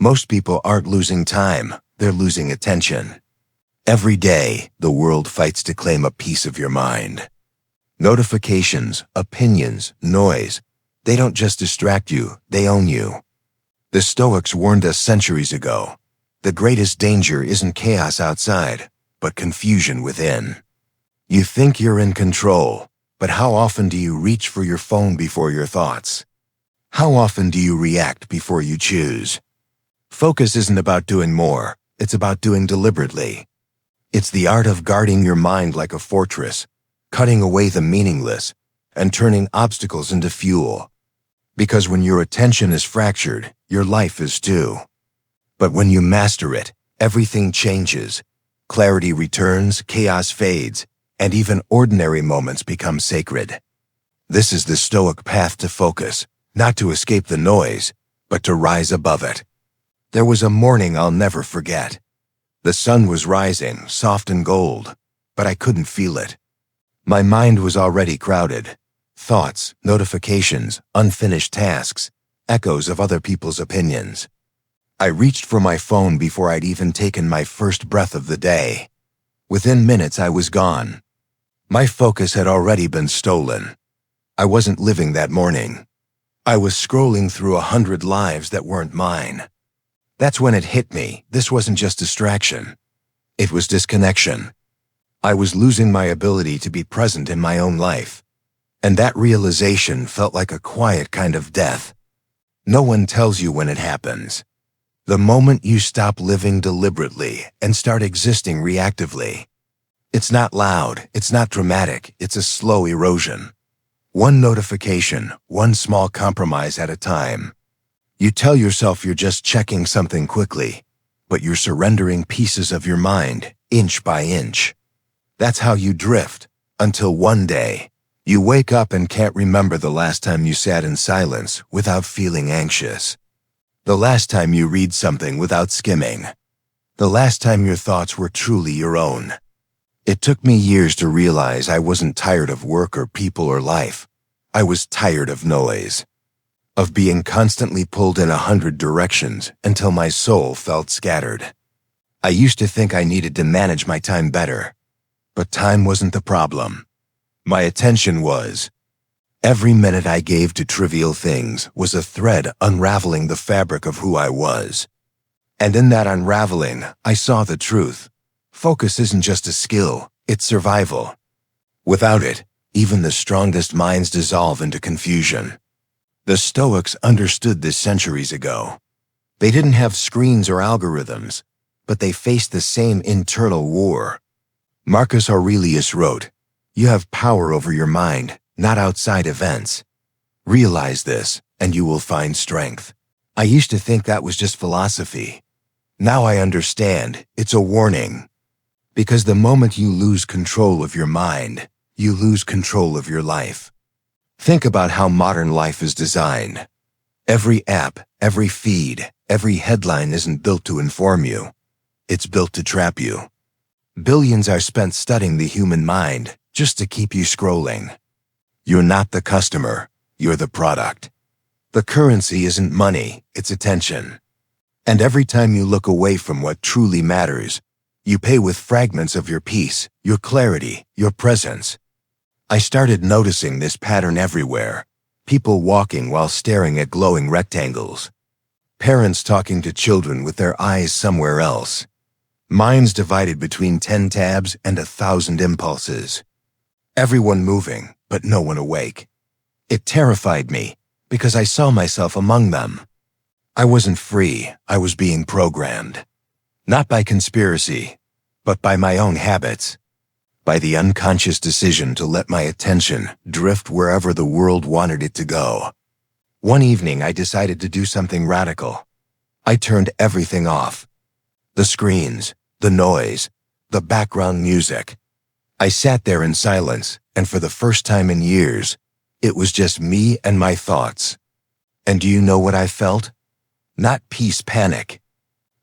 Most people aren't losing time, they're losing attention. Every day, the world fights to claim a piece of your mind. Notifications, opinions, noise, they don't just distract you, they own you. The Stoics warned us centuries ago. The greatest danger isn't chaos outside, but confusion within. You think you're in control, but how often do you reach for your phone before your thoughts? How often do you react before you choose? Focus isn't about doing more, it's about doing deliberately. It's the art of guarding your mind like a fortress, cutting away the meaningless, and turning obstacles into fuel. Because when your attention is fractured, your life is too. But when you master it, everything changes. Clarity returns, chaos fades, and even ordinary moments become sacred. This is the Stoic path to focus, not to escape the noise, but to rise above it. There was a morning I'll never forget. The sun was rising, soft and gold, but I couldn't feel it. My mind was already crowded. Thoughts, notifications, unfinished tasks, echoes of other people's opinions. I reached for my phone before I'd even taken my first breath of the day. Within minutes, I was gone. My focus had already been stolen. I wasn't living that morning. I was scrolling through 100 lives that weren't mine. That's when it hit me. This wasn't just distraction. It was disconnection. I was losing my ability to be present in my own life. And that realization felt like a quiet kind of death. No one tells you when it happens. The moment you stop living deliberately and start existing reactively. It's not loud, it's not dramatic, it's a slow erosion. One notification, one small compromise at a time. You tell yourself you're just checking something quickly, but you're surrendering pieces of your mind, inch by inch. That's how you drift, until one day, you wake up and can't remember the last time you sat in silence without feeling anxious. The last time you read something without skimming. The last time your thoughts were truly your own. It took me years to realize I wasn't tired of work or people or life. I was tired of noise. Of being constantly pulled in 100 directions until my soul felt scattered. I used to think I needed to manage my time better. But time wasn't the problem. My attention was. Every minute I gave to trivial things was a thread unraveling the fabric of who I was. And in that unraveling, I saw the truth. Focus isn't just a skill, it's survival. Without it, even the strongest minds dissolve into confusion. The Stoics understood this centuries ago. They didn't have screens or algorithms, but they faced the same internal war. Marcus Aurelius wrote, "You have power over your mind, not outside events. Realize this, and you will find strength." I used to think that was just philosophy. Now I understand, it's a warning. Because the moment you lose control of your mind, you lose control of your life. Think about how modern life is designed. Every app, every feed, every headline isn't built to inform you. It's built to trap you. Billions are spent studying the human mind just to keep you scrolling. You're not the customer, you're the product. The currency isn't money, it's attention. And every time you look away from what truly matters, you pay with fragments of your peace, your clarity, your presence. I started noticing this pattern everywhere. People walking while staring at glowing rectangles. Parents talking to children with their eyes somewhere else. Minds divided between 10 tabs and 1,000 impulses. Everyone moving, but no one awake. It terrified me, because I saw myself among them. I wasn't free, I was being programmed. Not by conspiracy, but by my own habits. By the unconscious decision to let my attention drift wherever the world wanted it to go. One evening, I decided to do something radical. I turned everything off. The screens, the noise, the background music. I sat there in silence, and for the first time in years, it was just me and my thoughts. And do you know what I felt? Not peace, panic.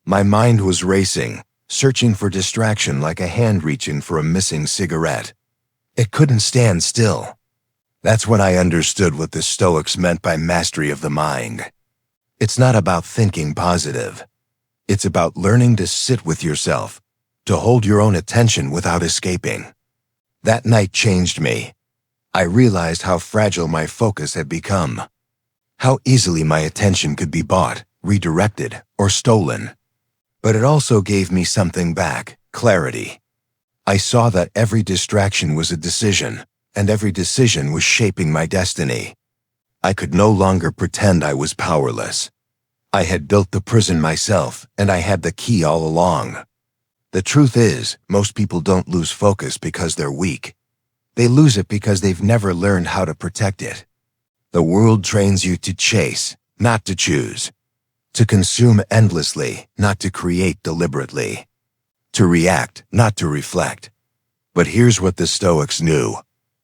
My mind was racing, searching for distraction like a hand reaching for a missing cigarette. It couldn't stand still. That's when I understood what the Stoics meant by mastery of the mind. It's not about thinking positive. It's about learning to sit with yourself, to hold your own attention without escaping. That night changed me. I realized how fragile my focus had become, how easily my attention could be bought, redirected, or stolen. But it also gave me something back, clarity. I saw that every distraction was a decision, and every decision was shaping my destiny. I could no longer pretend I was powerless. I had built the prison myself, and I had the key all along. The truth is, most people don't lose focus because they're weak. They lose it because they've never learned how to protect it. The world trains you to chase, not to choose. To consume endlessly, not to create deliberately. To react, not to reflect. But here's what the Stoics knew.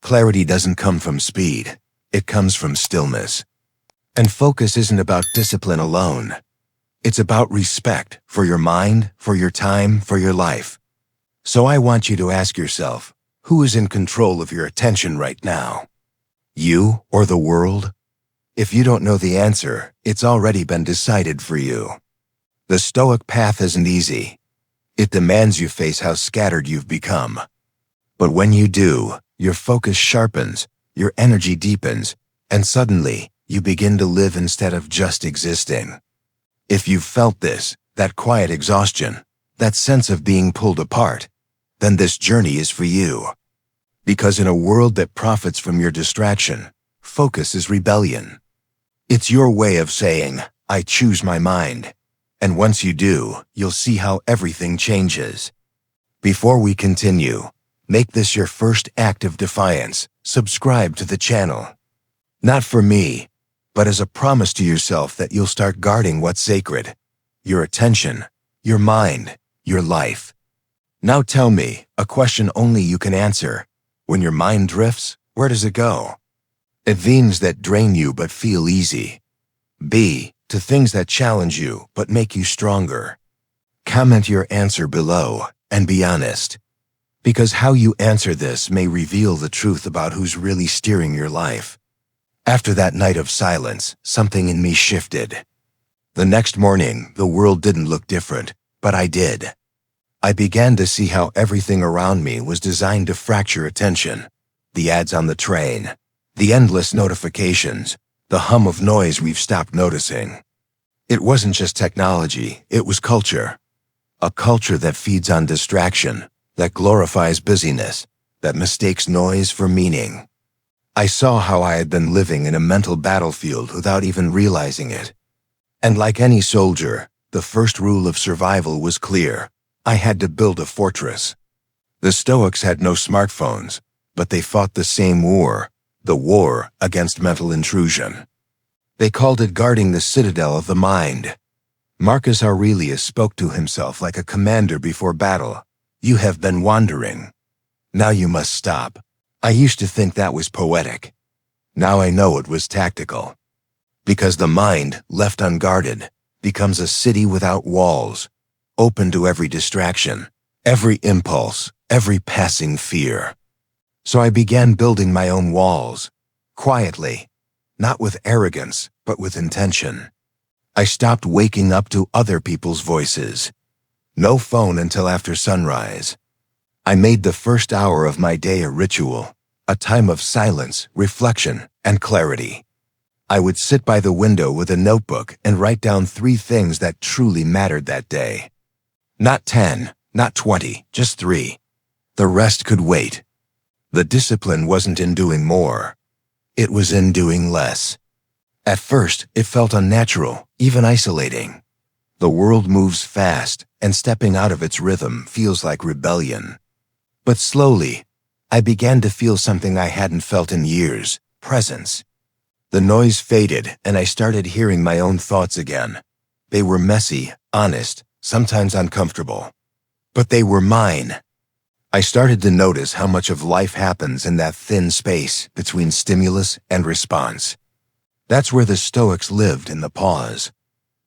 Clarity doesn't come from speed. It comes from stillness. And focus isn't about discipline alone. It's about respect for your mind, for your time, for your life. So I want you to ask yourself, who is in control of your attention right now? You or the world? If you don't know the answer, it's already been decided for you. The Stoic path isn't easy. It demands you face how scattered you've become. But when you do, your focus sharpens, your energy deepens, and suddenly, you begin to live instead of just existing. If you've felt this, that quiet exhaustion, that sense of being pulled apart, then this journey is for you. Because in a world that profits from your distraction, focus is rebellion. It's your way of saying, I choose my mind. And once you do, you'll see how everything changes. Before we continue, make this your first act of defiance. Subscribe to the channel. Not for me, but as a promise to yourself that you'll start guarding what's sacred. Your attention, your mind, your life. Now tell me, a question only you can answer. When your mind drifts, where does it go? It means that drain you but feel easy. B, to things that challenge you but make you stronger. Comment your answer below and be honest. Because how you answer this may reveal the truth about who's really steering your life. After that night of silence, something in me shifted. The next morning, the world didn't look different, but I did. I began to see how everything around me was designed to fracture attention. The ads on the train, the endless notifications, the hum of noise we've stopped noticing. It wasn't just technology, it was culture. A culture that feeds on distraction, that glorifies busyness, that mistakes noise for meaning. I saw how I had been living in a mental battlefield without even realizing it. And like any soldier, the first rule of survival was clear. I had to build a fortress. The Stoics had no smartphones, but they fought the same war, the war against mental intrusion. They called it guarding the citadel of the mind. Marcus Aurelius spoke to himself like a commander before battle. You have been wandering. Now you must stop. I used to think that was poetic. Now I know it was tactical. Because the mind, left unguarded, becomes a city without walls, open to every distraction, every impulse, every passing fear. So I began building my own walls, quietly, not with arrogance, but with intention. I stopped waking up to other people's voices. No phone until after sunrise. I made the first hour of my day a ritual, a time of silence, reflection, and clarity. I would sit by the window with a notebook and write down 3 things that truly mattered that day. Not 10, not 20, just 3. The rest could wait. The discipline wasn't in doing more. It was in doing less. At first, it felt unnatural, even isolating. The world moves fast, and stepping out of its rhythm feels like rebellion. But slowly, I began to feel something I hadn't felt in years, presence. The noise faded, and I started hearing my own thoughts again. They were messy, honest, sometimes uncomfortable. But they were mine. I started to notice how much of life happens in that thin space between stimulus and response. That's where the Stoics lived, in the pause.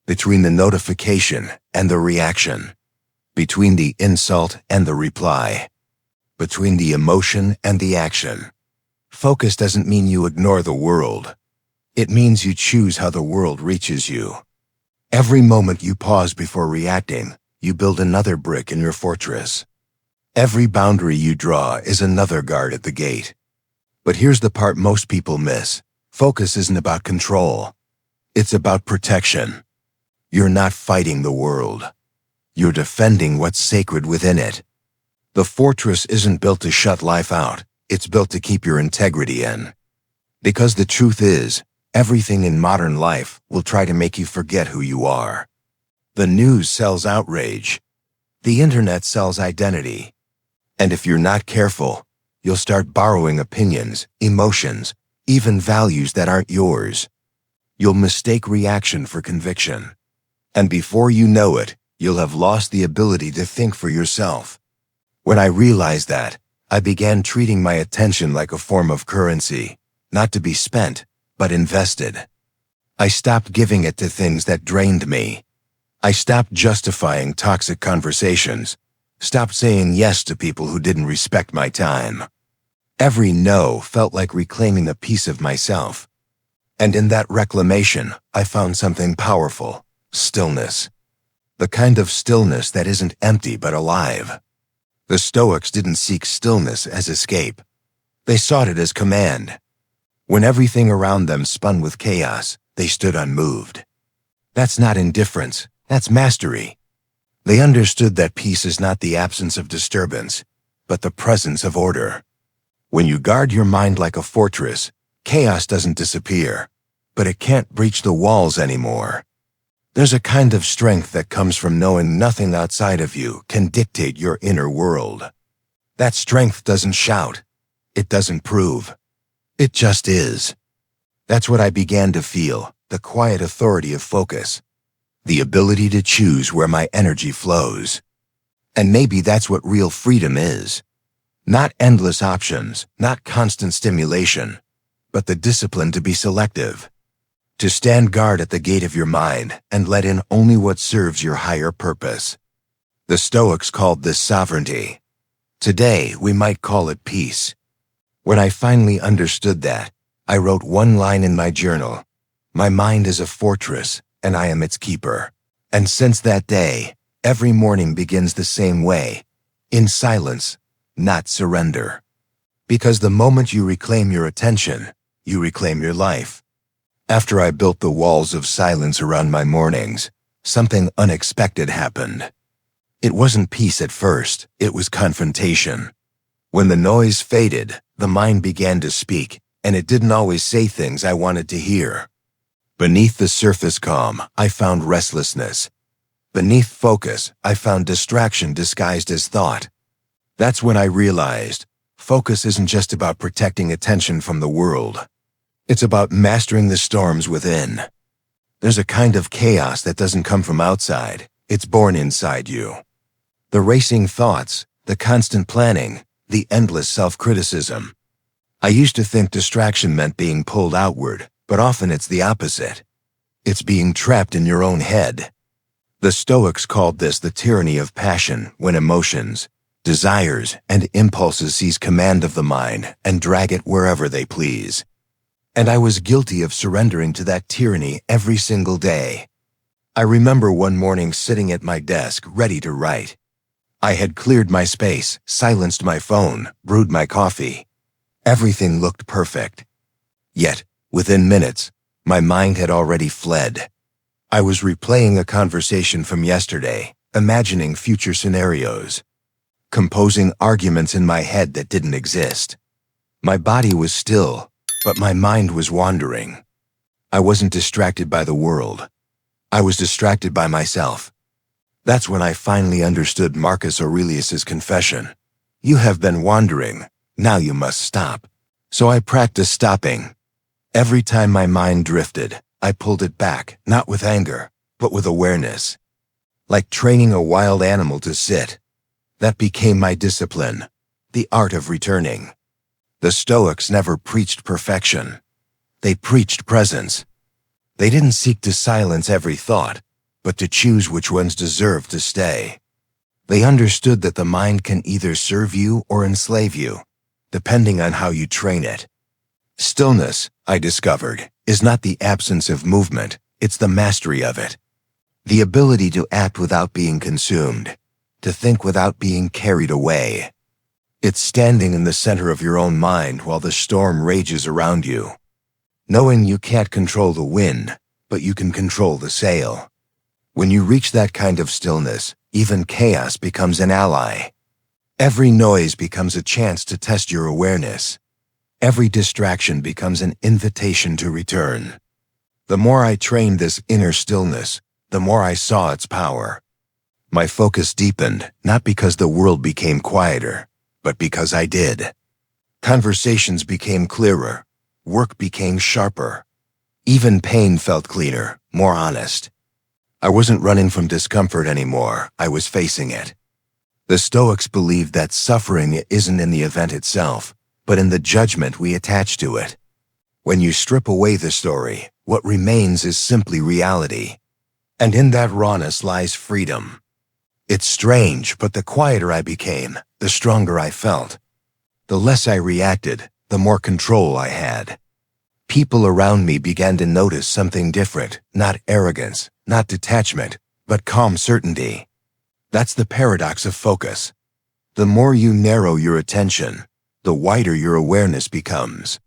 Between the notification and the reaction. Between the insult and the reply. Between the emotion and the action. Focus doesn't mean you ignore the world. It means you choose how the world reaches you. Every moment you pause before reacting, you build another brick in your fortress. Every boundary you draw is another guard at the gate. But here's the part most people miss. Focus isn't about control. It's about protection. You're not fighting the world. You're defending what's sacred within it. The fortress isn't built to shut life out. It's built to keep your integrity in. Because the truth is, everything in modern life will try to make you forget who you are. The news sells outrage. The internet sells identity. And if you're not careful, you'll start borrowing opinions, emotions, even values that aren't yours. You'll mistake reaction for conviction. And before you know it, you'll have lost the ability to think for yourself. When I realized that, I began treating my attention like a form of currency, not to be spent, but invested. I stopped giving it to things that drained me. I stopped justifying toxic conversations, stopped saying yes to people who didn't respect my time. Every no felt like reclaiming a piece of myself. And in that reclamation, I found something powerful: stillness. The kind of stillness that isn't empty but alive. The Stoics didn't seek stillness as escape. They sought it as command. When everything around them spun with chaos, they stood unmoved. That's not indifference, that's mastery. They understood that peace is not the absence of disturbance, but the presence of order. When you guard your mind like a fortress, chaos doesn't disappear, but it can't breach the walls anymore. There's a kind of strength that comes from knowing nothing outside of you can dictate your inner world. That strength doesn't shout. It doesn't prove. It just is. That's what I began to feel, the quiet authority of focus, the ability to choose where my energy flows. And maybe that's what real freedom is. Not endless options, not constant stimulation, but the discipline to be selective. To stand guard at the gate of your mind and let in only what serves your higher purpose. The Stoics called this sovereignty. Today, we might call it peace. When I finally understood that, I wrote one line in my journal: "My mind is a fortress, and I am its keeper." And since that day, every morning begins the same way, in silence, not surrender. Because the moment you reclaim your attention, you reclaim your life. After I built the walls of silence around my mornings, something unexpected happened. It wasn't peace at first, it was confrontation. When the noise faded, the mind began to speak, and it didn't always say things I wanted to hear. Beneath the surface calm, I found restlessness. Beneath focus, I found distraction disguised as thought. That's when I realized, focus isn't just about protecting attention from the world. It's about mastering the storms within. There's a kind of chaos that doesn't come from outside, it's born inside you. The racing thoughts, the constant planning, the endless self-criticism. I used to think distraction meant being pulled outward, but often it's the opposite. It's being trapped in your own head. The Stoics called this the tyranny of passion, when emotions, desires, and impulses seize command of the mind and drag it wherever they please. And I was guilty of surrendering to that tyranny every single day. I remember one morning sitting at my desk, ready to write. I had cleared my space, silenced my phone, brewed my coffee. Everything looked perfect. Yet, within minutes, my mind had already fled. I was replaying a conversation from yesterday, imagining future scenarios, composing arguments in my head that didn't exist. My body was still, but my mind was wandering. I wasn't distracted by the world. I was distracted by myself. That's when I finally understood Marcus Aurelius's confession. You have been wandering, now you must stop. So I practiced stopping. Every time my mind drifted, I pulled it back, not with anger, but with awareness. Like training a wild animal to sit. That became my discipline, the art of returning. The Stoics never preached perfection. They preached presence. They didn't seek to silence every thought, but to choose which ones deserved to stay. They understood that the mind can either serve you or enslave you, depending on how you train it. Stillness, I discovered, is not the absence of movement, it's the mastery of it. The ability to act without being consumed, to think without being carried away. It's standing in the center of your own mind while the storm rages around you. Knowing you can't control the wind, but you can control the sail. When you reach that kind of stillness, even chaos becomes an ally. Every noise becomes a chance to test your awareness. Every distraction becomes an invitation to return. The more I trained this inner stillness, the more I saw its power. My focus deepened, not because the world became quieter, but because I did. Conversations became clearer. Work became sharper. Even pain felt cleaner, more honest. I wasn't running from discomfort anymore, I was facing it. The Stoics believed that suffering isn't in the event itself, but in the judgment we attach to it. When you strip away the story, what remains is simply reality. And in that rawness lies freedom. It's strange, but the quieter I became, the stronger I felt. The less I reacted, the more control I had. People around me began to notice something different, not arrogance, not detachment, but calm certainty. That's the paradox of focus. The more you narrow your attention, the wider your awareness becomes.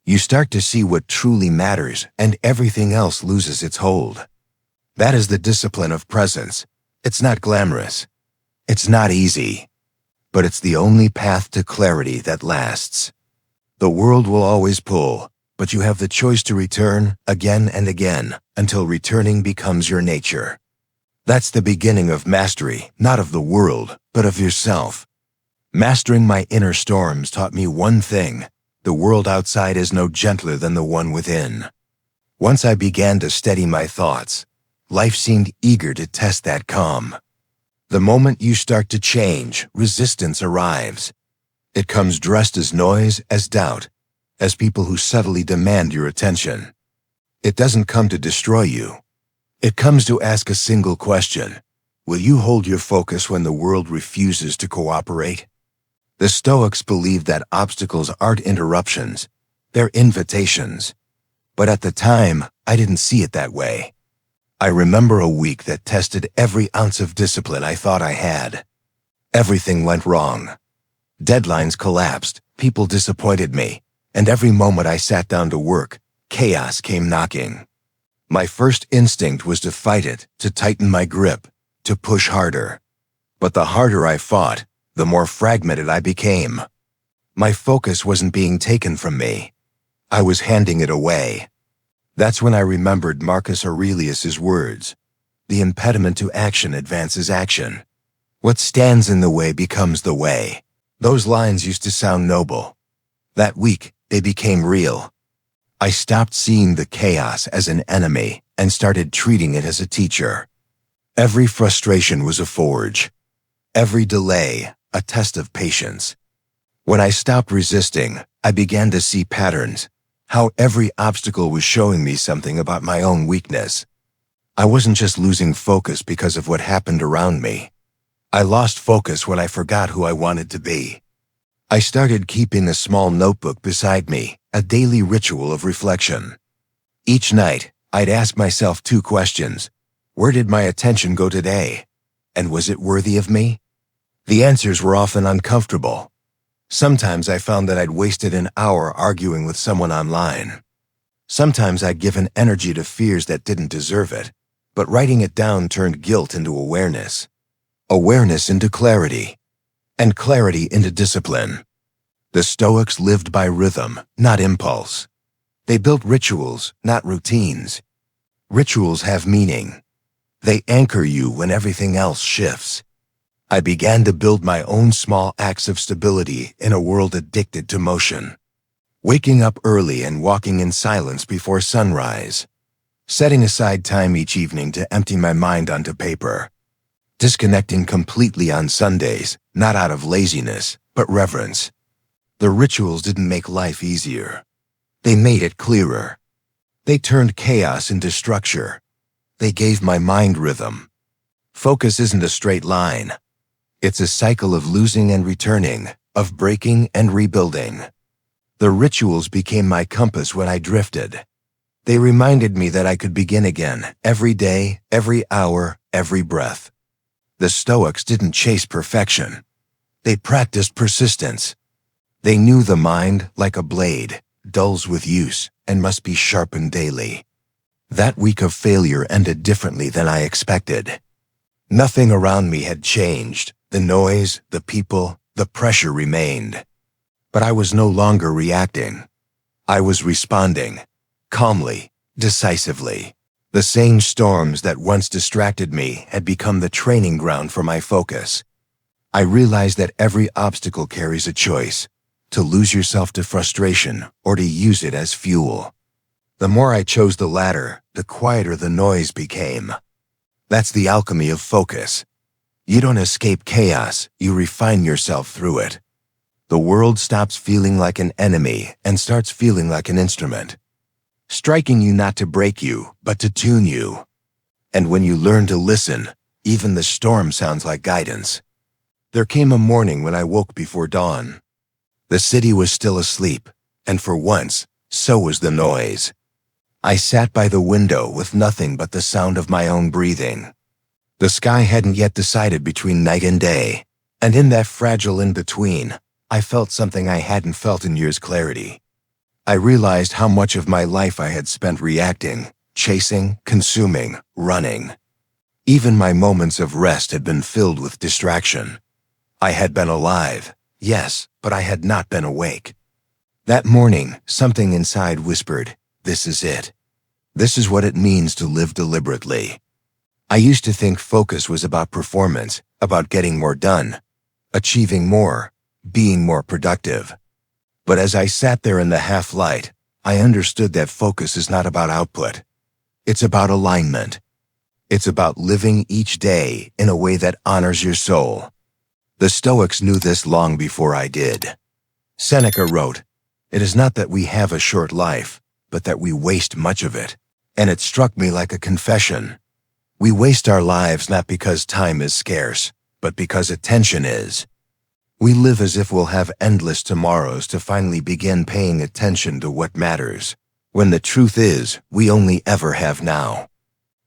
You start to see what truly matters, and everything else loses its hold. That is the discipline of presence. It's not glamorous. It's not easy. But it's the only path to clarity that lasts. The world will always pull, but you have the choice to return again and again until returning becomes your nature. That's the beginning of mastery, not of the world, but of yourself. Mastering my inner storms taught me one thing: the world outside is no gentler than the one within. Once I began to steady my thoughts, life seemed eager to test that calm. The moment you start to change, resistance arrives. It comes dressed as noise, as doubt, as people who subtly demand your attention. It doesn't come to destroy you. It comes to ask a single question: will you hold your focus when the world refuses to cooperate? The Stoics believed that obstacles aren't interruptions, they're invitations. But at the time, I didn't see it that way. I remember a week that tested every ounce of discipline I thought I had. Everything went wrong. Deadlines collapsed, people disappointed me, and every moment I sat down to work, chaos came knocking. My first instinct was to fight it, to tighten my grip, to push harder. But the harder I fought, the more fragmented I became. My focus wasn't being taken from me. I was handing it away. That's when I remembered Marcus Aurelius's words: the impediment to action advances action. What stands in the way becomes the way. Those lines used to sound noble. That week, they became real. I stopped seeing the chaos as an enemy and started treating it as a teacher. Every frustration was a forge. Every delay, a test of patience. When I stopped resisting, I began to see patterns, how every obstacle was showing me something about my own weakness. I wasn't just losing focus because of what happened around me. I lost focus when I forgot who I wanted to be. I started keeping a small notebook beside me, a daily ritual of reflection. Each night, I'd ask myself 2 questions. Where did my attention go today? And was it worthy of me? The answers were often uncomfortable. Sometimes I found that I'd wasted an hour arguing with someone online. Sometimes I'd given energy to fears that didn't deserve it, but writing it down turned guilt into awareness. Awareness into clarity, and clarity into discipline. The Stoics lived by rhythm, not impulse. They built rituals, not routines. Rituals have meaning. They anchor you when everything else shifts. I began to build my own small acts of stability in a world addicted to motion. Waking up early and walking in silence before sunrise. Setting aside time each evening to empty my mind onto paper. Disconnecting completely on Sundays, not out of laziness, but reverence. The rituals didn't make life easier. They made it clearer. They turned chaos into structure. They gave my mind rhythm. Focus isn't a straight line. It's a cycle of losing and returning, of breaking and rebuilding. The rituals became my compass when I drifted. They reminded me that I could begin again every day, every hour, every breath. The Stoics didn't chase perfection. They practiced persistence. They knew the mind, like a blade, dulls with use and must be sharpened daily. That week of failure ended differently than I expected. Nothing around me had changed. The noise, the people, the pressure remained. But I was no longer reacting. I was responding, calmly, decisively. The same storms that once distracted me had become the training ground for my focus. I realized that every obstacle carries a choice, to lose yourself to frustration or to use it as fuel. The more I chose the latter, the quieter the noise became. That's the alchemy of focus. You don't escape chaos, you refine yourself through it. The world stops feeling like an enemy and starts feeling like an instrument, striking you not to break you, but to tune you. And when you learn to listen, even the storm sounds like guidance. There came a morning when I woke before dawn. The city was still asleep, and for once, so was the noise. I sat by the window with nothing but the sound of my own breathing. The sky hadn't yet decided between night and day, and in that fragile in-between, I felt something I hadn't felt in years' clarity. I realized how much of my life I had spent reacting, chasing, consuming, running. Even my moments of rest had been filled with distraction. I had been alive, yes, but I had not been awake. That morning, something inside whispered, "This is it. This is what it means to live deliberately." I used to think focus was about performance, about getting more done, achieving more, being more productive. But as I sat there in the half-light, I understood that focus is not about output. It's about alignment. It's about living each day in a way that honors your soul. The Stoics knew this long before I did. Seneca wrote, "It is not that we have a short life, but that we waste much of it." And it struck me like a confession. We waste our lives not because time is scarce, but because attention is. We live as if we'll have endless tomorrows to finally begin paying attention to what matters, when the truth is, we only ever have now.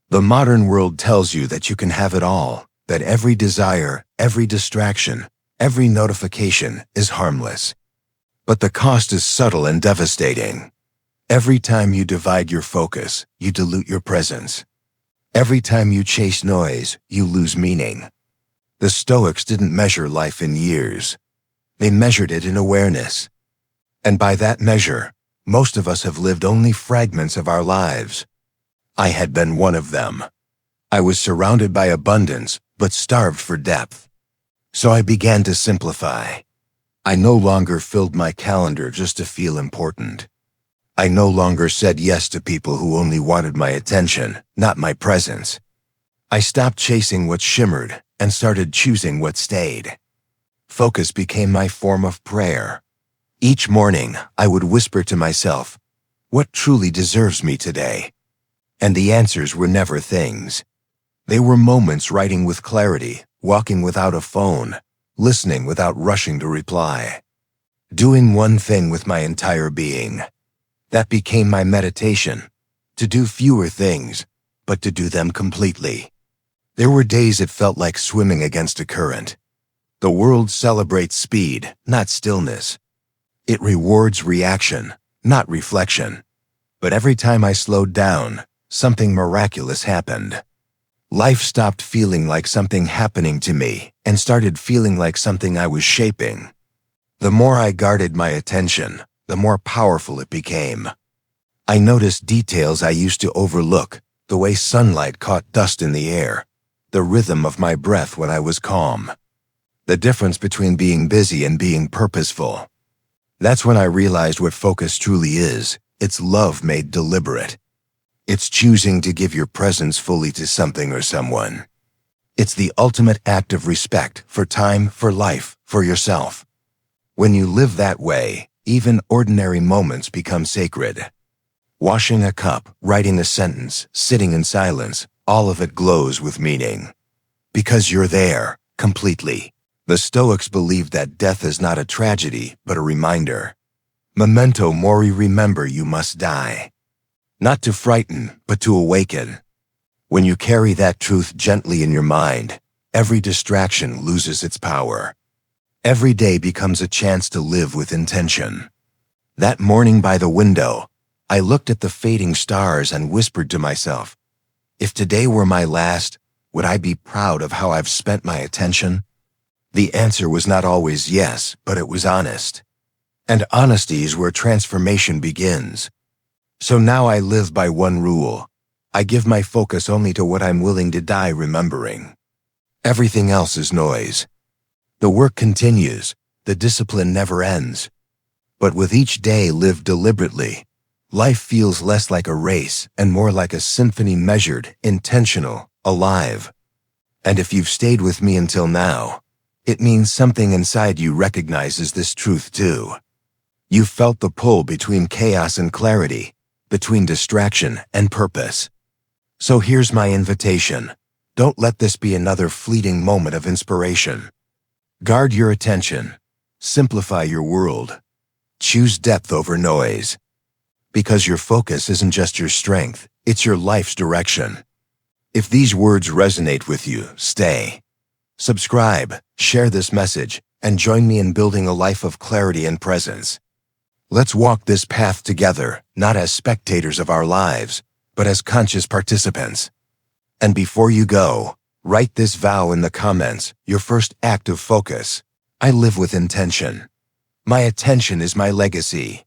The modern world tells you that you can have it all, that every desire, every distraction, every notification is harmless. But the cost is subtle and devastating. Every time you divide your focus, you dilute your presence. Every time you chase noise, you lose meaning. The Stoics didn't measure life in years. They measured it in awareness. And by that measure, most of us have lived only fragments of our lives. I had been one of them. I was surrounded by abundance, but starved for depth. So I began to simplify. I no longer filled my calendar just to feel important. I no longer said yes to people who only wanted my attention, not my presence. I stopped chasing what shimmered and started choosing what stayed. Focus became my form of prayer. Each morning, I would whisper to myself, "What truly deserves me today?" And the answers were never things. They were moments writing with clarity, walking without a phone, listening without rushing to reply, doing one thing with my entire being. That became my meditation, to do fewer things, but to do them completely. There were days it felt like swimming against a current. The world celebrates speed, not stillness. It rewards reaction, not reflection. But every time I slowed down, something miraculous happened. Life stopped feeling like something happening to me and started feeling like something I was shaping. The more I guarded my attention, the more powerful it became. I noticed details I used to overlook, the way sunlight caught dust in the air, the rhythm of my breath when I was calm, the difference between being busy and being purposeful. That's when I realized what focus truly is. It's love made deliberate. It's choosing to give your presence fully to something or someone. It's the ultimate act of respect for time, for life, for yourself. When you live that way, even ordinary moments become sacred. Washing a cup, writing a sentence, sitting in silence, all of it glows with meaning. Because you're there, completely. The Stoics believed that death is not a tragedy, but a reminder. Memento mori, remember you must die. Not to frighten, but to awaken. When you carry that truth gently in your mind, every distraction loses its power. Every day becomes a chance to live with intention. That morning by the window, I looked at the fading stars and whispered to myself, if today were my last, would I be proud of how I've spent my attention? The answer was not always yes, but it was honest. And honesty is where transformation begins. So now I live by one rule. I give my focus only to what I'm willing to die remembering. Everything else is noise. The work continues, the discipline never ends. But with each day lived deliberately, life feels less like a race and more like a symphony, measured, intentional, alive. And if you've stayed with me until now, it means something inside you recognizes this truth too. You've felt the pull between chaos and clarity, between distraction and purpose. So here's my invitation. Don't let this be another fleeting moment of inspiration. Guard your attention. Simplify your world. Choose depth over noise. Because your focus isn't just your strength, it's your life's direction. If these words resonate with you, stay. Subscribe, share this message, and join me in building a life of clarity and presence. Let's walk this path together, not as spectators of our lives, but as conscious participants. And before you go, write this vow in the comments, your first act of focus. I live with intention. My attention is my legacy.